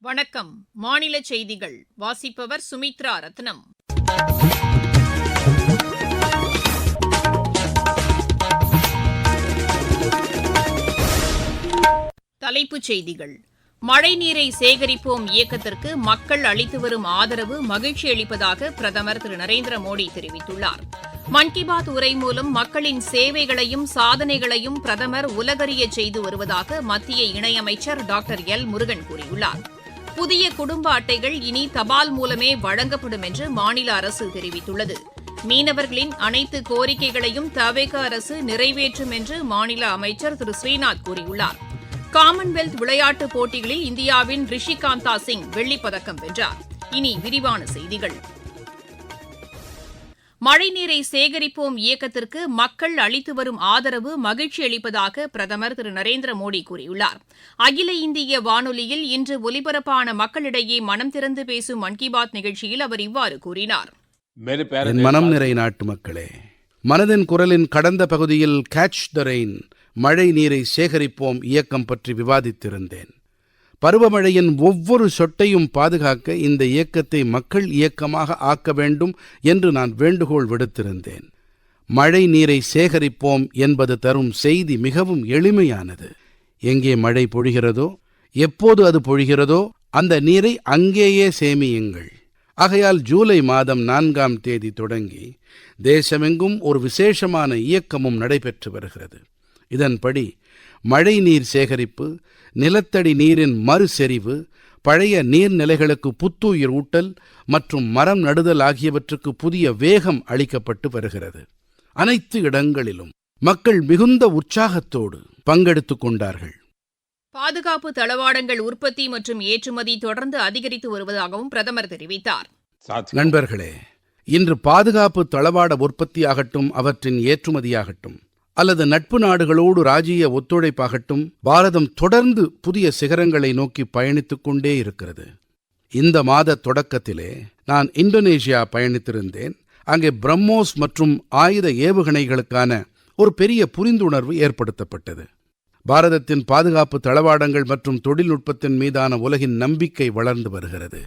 வணக்கம். மாநில செய்திகள் வாசிப்பவர் சுமித்ரா ரத்னம். தலைப்புச் செய்திகள். மழைநீரை சேகரிப்போம் இயக்கத்திற்கு மக்கள் அளித்து வரும் ஆதரவு மகிழ்ச்சி அளிப்பதாக பிரதமர் திரு நரேந்திர மோடி தெரிவித்துள்ளார். மன் கி பாத் உரை மூலம் மக்களின் சேவைகளையும் சாதனைகளையும் பிரதமர் உலகறியச் செய்து வருவதாக மத்திய இணையமைச்சர் டாக்டர் எல் முருகன் கூறியுள்ளார். புதிய குடும்ப அட்டைகள் இனி தபால் மூலமே வழங்கப்படும் என்று மாநில அரசு தெரிவித்துள்ளது. மீனவர்களின் அனைத்து கோரிக்கைகளையும் தவேக அரசு நிறைவேற்றும் என்று மாநில அமைச்சர் திரு ஸ்ரீநாத் கூறியுள்ளார். காமன்வெல்த் விளையாட்டுப் போட்டிகளில் இந்தியாவின் ரிஷிகாந்தா சிங் வெள்ளிப்பதக்கம் வென்றார். இனி விரிவான செய்திகள். மழைநீரை சேகரிப்போம் இயக்கத்திற்கு மக்கள் அளித்து வரும் ஆதரவு மகிழ்ச்சி அளிப்பதாக பிரதமர் திரு நரேந்திர மோடி கூறியுள்ளார். அகில இந்திய வானொலியில் இன்று ஒலிபரப்பான மக்களிடையே மனம் திறந்து பேசும் மன் கி பாத் நிகழ்ச்சியில் அவர் இவ்வாறு கூறினார். என் மனம் நிறை நாட்டு மக்களே, மனதின் குரலின் கடந்த பகுதியில் கேட்ச் த ரெயின், மழை நீரை சேகரிப்போம் இயக்கம் பற்றி விவாதித்திருந்தேன். பருவமழையின் ஒவ்வொரு சொட்டையும் பாதுகாக்க இந்த இயக்கத்தை மக்கள் இயக்கமாக ஆக்க வேண்டும் என்று நான் வேண்டுகோள் விடுத்திருந்தேன். மழை நீரை சேகரிப்போம் என்பது தரும் செய்தி மிகவும் எளிமையானது. எங்கே மழை பொழிகிறதோ, எப்போது அது பொழிகிறதோ அந்த நீரை அங்கேயே சேமியுங்கள். ஆகையால் ஜூலை மாதம் 4ஆம் தேதி தொடங்கி தேசமெங்கும் ஒரு விசேஷமான இயக்கமும் நடைபெற்று வருகிறது. இதன்படி மழைநீர் சேகரிப்பு, நிலத்தடி நீரின் மறுசெறிவு, பழைய நீர்நிலைகளுக்கு புத்துயிர் ஊட்டல் மற்றும் மரம் நடுதல் ஆகியவற்றுக்கு புதிய வேகம் அளிக்கப்பட்டு வருகிறது. அனைத்து இடங்களிலும் மக்கள் மிகுந்த உற்சாகத்தோடு பங்கெடுத்துக் கொண்டார்கள். பாதுகாப்பு தளவாடங்கள் உற்பத்தி மற்றும் ஏற்றுமதி தொடர்ந்து அதிகரித்து வருவதாகவும் பிரதமர் தெரிவித்தார். நண்பர்களே, இன்று பாதுகாப்பு தளவாட உற்பத்தியாகட்டும், அவற்றின் ஏற்றுமதியாகட்டும் அல்லது நட்பு நாடுகளோடு ராஜீய ஒத்துழைப்பாகட்டும், பாரதம் தொடர்ந்து புதிய சிகரங்களை நோக்கி பயணித்துக் கொண்டே இருக்கிறது. இந்த மாத தொடக்கத்திலே நான் இந்தோனேஷியா பயணித்திருந்தேன். அங்கே பிரம்மோஸ் மற்றும் ஆயுத ஏவுகணைகளுக்கான ஒரு பெரிய புரிந்துணர்வு ஏற்படுத்தப்பட்டது. பாரதத்தின் பாதுகாப்பு தளவாடங்கள் மற்றும் தொழில்நுட்பத்தின் மீதான உலகின் நம்பிக்கை வளர்ந்து வருகிறது.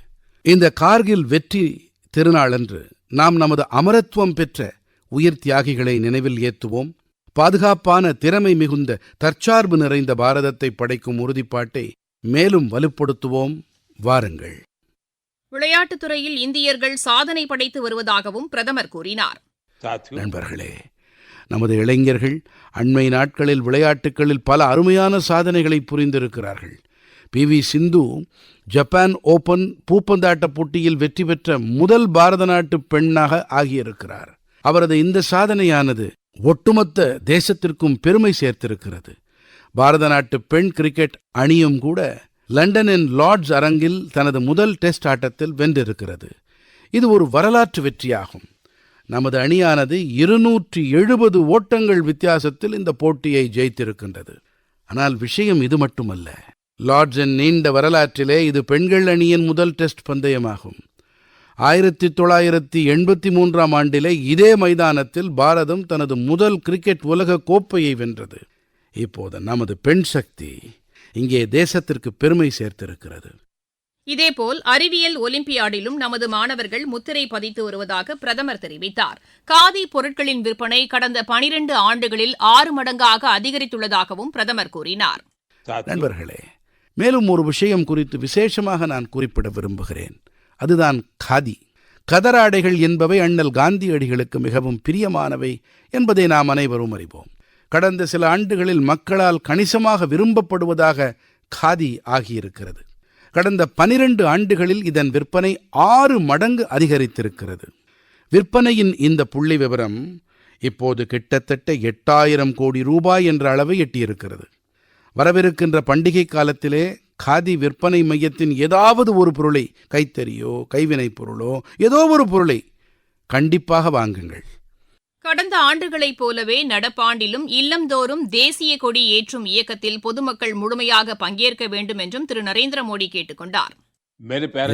இந்த கார்கில் வெற்றி திருநாளன்று நாம் நமது அமரத்துவம் பெற்ற உயிர் தியாகிகளை நினைவில் ஏற்றுவோம். பாதுகாப்பான, திறமை மிகுந்த, தற்சார்பு நிறைந்த பாரதத்தை படைக்கும் உறுதிப்பாட்டை மேலும் வலுப்படுத்துவோம். வாருங்கள். விளையாட்டுத் துறையில் இந்தியர்கள் சாதனை படைத்து வருவதாகவும் பிரதமர் கூறினார். நண்பர்களே, நமது இளைஞர்கள் அண்மை நாட்களில் விளையாட்டுகளில் பல அருமையான சாதனைகளை புரிந்திருக்கிறார்கள். PV சிந்து ஜப்பான் ஓபன் பூப்பந்தாட்ட போட்டியில் வெற்றி பெற்ற முதல் பாரத நாட்டு பெண்ணாக ஆகியிருக்கிறார். அவரது இந்த சாதனையானது ஒட்டுமொத்த தேசத்திற்கும் பெருமை சேர்த்திருக்கிறது. பாரத நாட்டு பெண் கிரிக்கெட் அணியும் கூட லண்டனின் லார்ட்ஸ் அரங்கில் தனது முதல் டெஸ்ட் ஆட்டத்தில் வென்றிருக்கிறது. இது ஒரு வரலாற்று வெற்றியாகும். நமது அணியானது 270 ஓட்டங்கள் வித்தியாசத்தில் இந்த போட்டியை ஜெயித்திருக்கின்றது. ஆனால் விஷயம் இது மட்டுமல்ல. லார்ட்ஸின் நீண்ட வரலாற்றிலே இது பெண்கள் அணியின் முதல் டெஸ்ட் பந்தயமாகும். 1983ஆம் ஆண்டிலே இதே மைதானத்தில் பாரதம் தனது முதல் கிரிக்கெட் உலக கோப்பையை வென்றது. இப்போது நமது பெண் சக்தி இங்கே தேசத்திற்கு பெருமை சேர்த்திருக்கிறது. இதேபோல் அறிவியல் ஒலிம்பியாடிலும் நமது மாணவர்கள் முத்திரை பதித்து வருவதாக பிரதமர் தெரிவித்தார். காதி பொருட்களின் விற்பனை கடந்த 12 ஆண்டுகளில் 6 மடங்காக அதிகரித்துள்ளதாகவும் பிரதமர் கூறினார். நண்பர்களே, மேலும் ஒரு விஷயம் குறித்து விசேஷமாக நான் குறிப்பிட விரும்புகிறேன். அதுதான் காதி. கதராடைகள் என்பவை அண்ணல் காந்தியடிகளுக்கு மிகவும் பிரியமானவை என்பதை நாம் அனைவரும் அறிவோம். கடந்த சில ஆண்டுகளில் மக்களால் கணிசமாக விரும்பப்படுவதாக காதி ஆகியிருக்கிறது. கடந்த 12 ஆண்டுகளில் இதன் விற்பனை 6 மடங்கு அதிகரித்திருக்கிறது. விற்பனையின் இந்த புள்ளி விவரம் இப்போது கிட்டத்தட்ட 8000 கோடி ரூபாய் என்ற அளவை எட்டியிருக்கிறது. வரவிருக்கின்ற பண்டிகை காலத்திலே காதி விற்பனை மையத்தின் ஏதாவது ஒரு பொருளை, கைத்தறியோ கைவினைப் பொருளோ ஏதோ ஒரு பொருளை கண்டிப்பாக வாங்குங்கள். கடந்த ஆண்டுகளைப் போலவே நடப்பாண்டிலும் இல்லந்தோறும் தேசிய கொடி ஏற்றும் இயக்கத்தில் பொதுமக்கள் முழுமையாக பங்கேற்க வேண்டும் என்றும் திரு நரேந்திர மோடி கேட்டுக் கொண்டார்.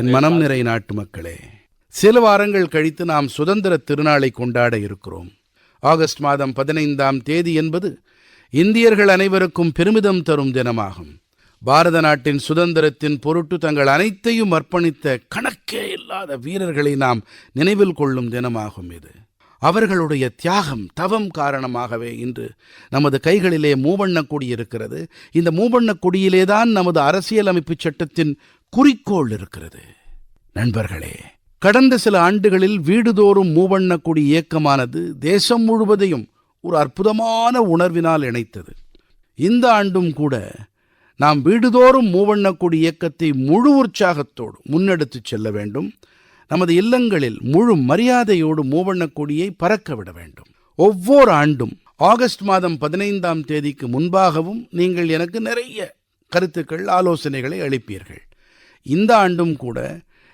என் மனம் நிறை நாட்டு மக்களே, சில வாரங்கள் கழித்து நாம் சுதந்திர திருநாளை கொண்டாட இருக்கிறோம். ஆகஸ்ட் மாதம் 15ஆம் தேதி என்பது இந்தியர்கள் அனைவருக்கும் பெருமிதம் தரும் தினமாகும். பாரத நாட்டின் சுதந்திரத்தின் பொருட்டு தங்கள் அனைத்தையும் அர்ப்பணித்த கணக்கே இல்லாத வீரர்களை நாம் நினைவில் கொள்ளும் தினமாகும் இது. அவர்களுடைய தியாகம், தவம் காரணமாகவே இன்று நமது கைகளிலே மூவண்ணக் கொடி இருக்கிறது. இந்த மூவண்ணக் கொடியிலேதான் நமது அரசியலமைப்புச் சட்டத்தின் குறிக்கோள் இருக்கிறது. நண்பர்களே, கடந்த சில ஆண்டுகளில் வீடுதோறும் மூவண்ணக் கொடி இயக்கமானது தேசம் முழுவதையும் ஒரு அற்புதமான உணர்வினால் இணைத்தது. இந்த ஆண்டும் கூட நாம் வீடுதோறும் மூவண்ணக் கொடி இயக்கத்தை முழு உற்சாகத்தோடு முன்னெடுத்துச் செல்ல வேண்டும். நமது இல்லங்களில் முழு மரியாதையோடு மூவண்ணக் கொடியை பறக்க விட வேண்டும். ஒவ்வொரு ஆண்டும் ஆகஸ்ட் மாதம் 15ஆம் தேதிக்கு முன்பாகவும் நீங்கள் எனக்கு நிறைய கருத்துக்கள், ஆலோசனைகளை அளிப்பீர்கள். இந்த ஆண்டும் கூட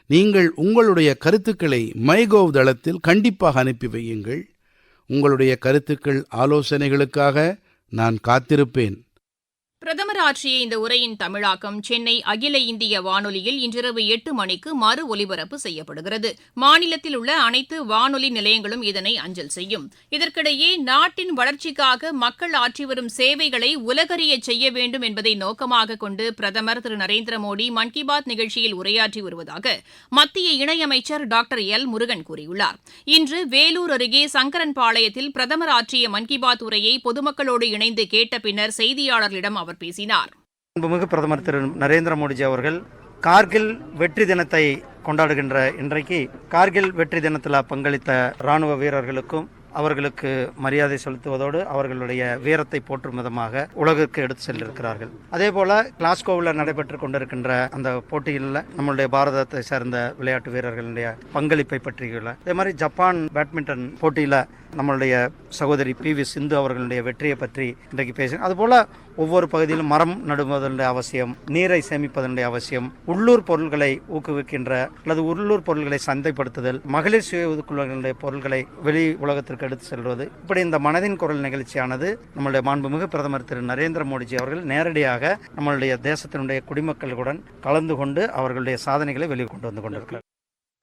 நீங்கள் உங்களுடைய கருத்துக்களை மைகோவ் தளத்தில் கண்டிப்பாக அனுப்பி வையுங்கள். உங்களுடைய கருத்துக்கள், ஆலோசனைகளுக்காக நான் காத்திருப்பேன். பிரதமர் ஆற்றிய இந்த உரையின் தமிழாக்கம் சென்னை அகில இந்திய வானொலியில் இன்றிரவு 8 மணிக்கு மறு ஒலிபரப்பு செய்யப்படுகிறது. மாநிலத்தில் உள்ள அனைத்து வானொலி நிலையங்களும் இதனை அஞ்சல் செய்யும். இதற்கிடையே நாட்டின் வளர்ச்சிக்காக மக்கள் ஆற்றி வரும் சேவைகளை உலகறிய செய்ய வேண்டும் என்பதை நோக்கமாக கொண்டு பிரதமர் திரு நரேந்திர மோடி மன் கி பாத் நிகழ்ச்சியில் உரையாற்றி வருவதாக மத்திய இணையமைச்சர் டாக்டர் எல் முருகன் கூறியுள்ளார். இன்று வேலூர் அருகே சங்கரன்பாளையத்தில் பிரதமர் ஆற்றிய மன் கி பாத் உரையை பொதுமக்களோடு இணைந்து கேட்ட பின்னர் செய்தியாளர்களிடம் அவர் பேசினார். அன்புமிகு பிரதமர் திரு நரேந்திர மோடிஜி அவர்கள் கார்கில் வெற்றி தினத்தை கொண்டாடுகின்ற இன்றைக்கு கார்கில் வெற்றி தினத்தில் பங்களித்த ராணுவ வீரர்களுக்கும் அவர்களுக்கு மரியாதை செலுத்துவதோடு அவர்களுடைய வீரத்தை போற்றும் விதமாக உலகிற்கு எடுத்து சென்றிருக்கிறார்கள். அதே போல கிளாஸ்கோவில் நடைபெற்று கொண்டிருக்கின்ற அந்த போட்டியில் நம்மளுடைய பாரதத்தை சேர்ந்த விளையாட்டு வீரர்களுடைய பங்களிப்பை பற்றியுள்ள, அதே மாதிரி ஜப்பான் பேட்மிண்டன் போட்டியில் நம்மளுடைய சகோதரி PV சிந்து அவர்களுடைய வெற்றியை பற்றி இன்றைக்கு பேசினோம். அதுபோல ஒவ்வொரு பகுதியிலும் மரம் நடுவதனுடைய அவசியம், நீரை சேமிப்பதனுடைய அவசியம், உள்ளூர் பொருள்களை ஊக்குவிக்கின்ற அல்லது உள்ளூர் பொருள்களை சந்தைப்படுத்துதல், மகளிர் சுய உதவிக்குழுக்களுடைய பொருள்களை வெளி உலகத்திற்கு எடுத்து செல்வது, இப்படி இந்த மனதின் குரல் நிகழ்ச்சியானது நம்மளுடைய மாண்புமிகு பிரதமர் திரு நரேந்திர மோடிஜி அவர்கள் நேரடியாக நம்மளுடைய தேசத்தினுடைய குடிமக்களுடன் கலந்து கொண்டு அவர்களுடைய சாதனைகளை வெளிக்கொண்டு வந்து கொண்டிருக்கிறார்.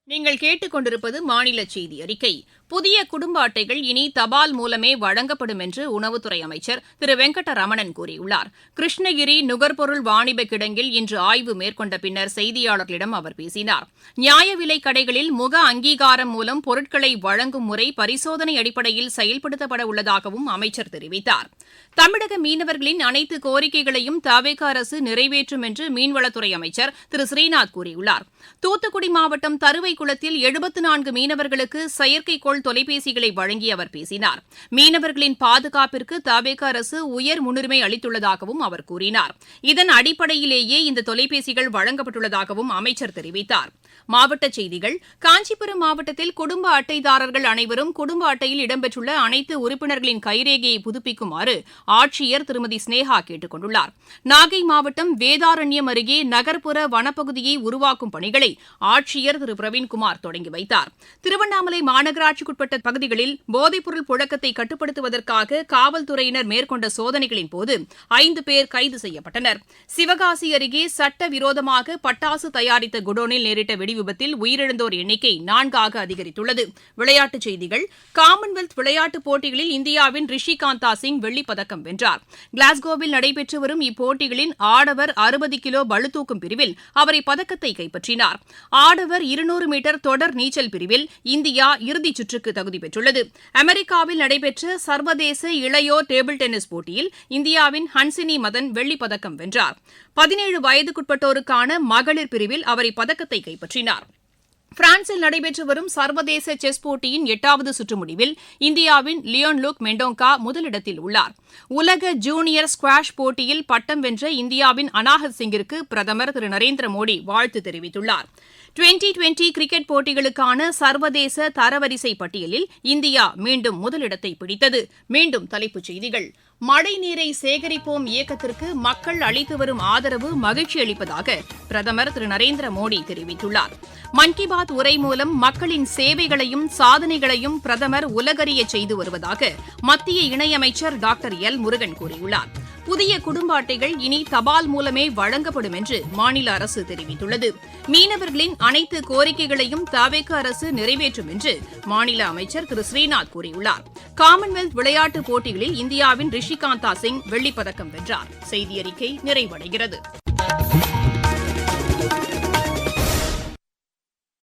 நீங்கள் கேட்டுக்கொண்டிருப்பது மாநில செய்தி அறிக்கை. புதிய குடும்ப அட்டைகள் இனி தபால் மூலமே வழங்கப்படும் என்று உணவுத்துறை அமைச்சர் திரு வெங்கடரமணன் கூறியுள்ளார். கிருஷ்ணகிரி நுகர்பொருள் வாணிப கிடங்கில் இன்று ஆய்வு மேற்கொண்ட பின்னர் செய்தியாளர்களிடம் அவர் பேசினார். நியாய விலைக் கடைகளில் முக அங்கீகாரம் மூலம் பொருட்களை வழங்கும் முறை பரிசோதனை அடிப்படையில் செயல்படுத்தப்பட உள்ளதாகவும் அமைச்சர் தெரிவித்தார். தமிழக மீனவர்களின் அனைத்து கோரிக்கைகளையும் தவேக அரசு நிறைவேற்றும் என்று மீன்வளத்துறை அமைச்சர் திரு ஸ்ரீநாத் கூறியுள்ளார். தூத்துக்குடி மாவட்டம் தருவைக்குளத்தில் 74 மீனவர்களுக்கு செயற்கைக்கோள் தொலைபேசிகளை வழங்கி அவர் பேசினார். மீனவர்களின் பாதுகாப்பிற்கு தவேக அரசு உயர் முன்னுரிமை அளித்துள்ளதாகவும் அவர் கூறினார். இதன் அடிப்படையிலேயே இந்த தொலைபேசிகள் வழங்கப்பட்டுள்ளதாகவும் அமைச்சர் தெரிவித்தார். மாவட்டச் செய்திகள். காஞ்சிபுரம் மாவட்டத்தில் குடும்ப அட்டைதாரர்கள் அனைவரும் குடும்ப அட்டையில் இடம்பெற்றுள்ள அனைத்து உறுப்பினர்களின் கைரேகையை புதுப்பிக்குமாறு ஆட்சியர் திருமதி ஸ்னேகா கேட்டுக் கொண்டுள்ளார். நாகை மாவட்டம் வேதாரண்யம் அருகே நகர்ப்புற வனப்பகுதியை உருவாக்கும் பணிகளை ஆட்சியர் திரு பிரவீன்குமார் தொடங்கி வைத்தார். திருவண்ணாமலை மாநகராட்சிக்குட்பட்ட பகுதிகளில் போதைப்பொருள் புழக்கத்தை கட்டுப்படுத்துவதற்காக காவல்துறையினர் மேற்கொண்ட சோதனைகளின் போது 5 பேர் கைது செய்யப்பட்டனர். சிவகாசி அருகே சட்டவிரோதமாக பட்டாசு தயாரித்த குடோனில் நேரிட்ட வெடிவிபத்தில் உயிரிழந்தோர் எண்ணிக்கை 4 அதிகரித்துள்ளது. விளையாட்டுச் செய்திகள். காமன்வெல்த் விளையாட்டுப் போட்டிகளில் இந்தியாவின் ரிஷிகாந்தா சிங் வெள்ளிப்பதக்கம் வென்றார். கிளாஸ்கோவில் நடைபெற்று வரும் இப்போட்டிகளின் ஆடவர் 60 கிலோ பளுதூக்கும் பிரிவில் அவர் இப்பதக்கத்தை கைப்பற்றினார். ஆடவர் 200 மீட்டர் தொடர் நீச்சல் பிரிவில் இந்தியா இறுதிச் சுற்றுக்கு தகுதி பெற்றுள்ளது. அமெரிக்காவில் நடைபெற்ற சர்வதேச இளையோர் டேபிள் டென்னிஸ் போட்டியில் இந்தியாவின் ஹன்சினி மதன் வெள்ளிப்பதக்கம் வென்றார். 17 வயதுக்குட்பட்டோருக்கான மகளிர் பிரிவில் அவர் இப்பதக்கத்தை கைப்பற்றினார். பிரான்சில் நடைபெற்று வரும் சர்வதேச செஸ் போட்டியின் 8வது சுற்று முடிவில் இந்தியாவின் லியோன் லுக் மெண்டோங்கா முதலிடத்தில் உள்ளார். உலக ஜூனியர் ஸ்குவாஷ் போட்டியில் பட்டம் வென்ற இந்தியாவின் அனாஹத் சிங்கிற்கு பிரதமர் திரு நரேந்திர மோடி வாழ்த்து தெரிவித்துள்ளார். 2020 கிரிக்கெட் போட்டிகளுக்கான சர்வதேச தரவரிசை பட்டியலில் இந்தியா மீண்டும் முதலிடத்தை பிடித்தது. மீண்டும் தலைப்புச் செய்திகள். மழைநீரை சேகரிப்போம் இயக்கத்திற்கு மக்கள் அளித்து வரும் ஆதரவு மகிழ்ச்சி அளிப்பதாக பிரதமர் திரு நரேந்திர மோடி தெரிவித்துள்ளார். மன் கி பாத் உரை மூலம் மக்களின் சேவைகளையும் சாதனைகளையும் பிரதமர் உலகறிய செய்து வருவதாக மத்திய இணையமைச்சர் டாக்டர் எல் முருகன் கூறியுள்ளார். புதிய குடும்ப அட்டைகள் இனி தபால் மூலமே வழங்கப்படும் என்று மாநில அரசு தெரிவித்துள்ளது. மீனவர்களின் அனைத்து கோரிக்கைகளையும் தவேக அரசு நிறைவேற்றும் என்று மாநில அமைச்சர் திரு ஸ்ரீநாத் கூறியுள்ளார். காமன்வெல்த் விளையாட்டுப் போட்டிகளில் இந்தியாவின் ரிஷிகாந்தா சிங் வெள்ளிப்பதக்கம் வென்றார். செய்தியறிக்கை நிறைவடைகிறது.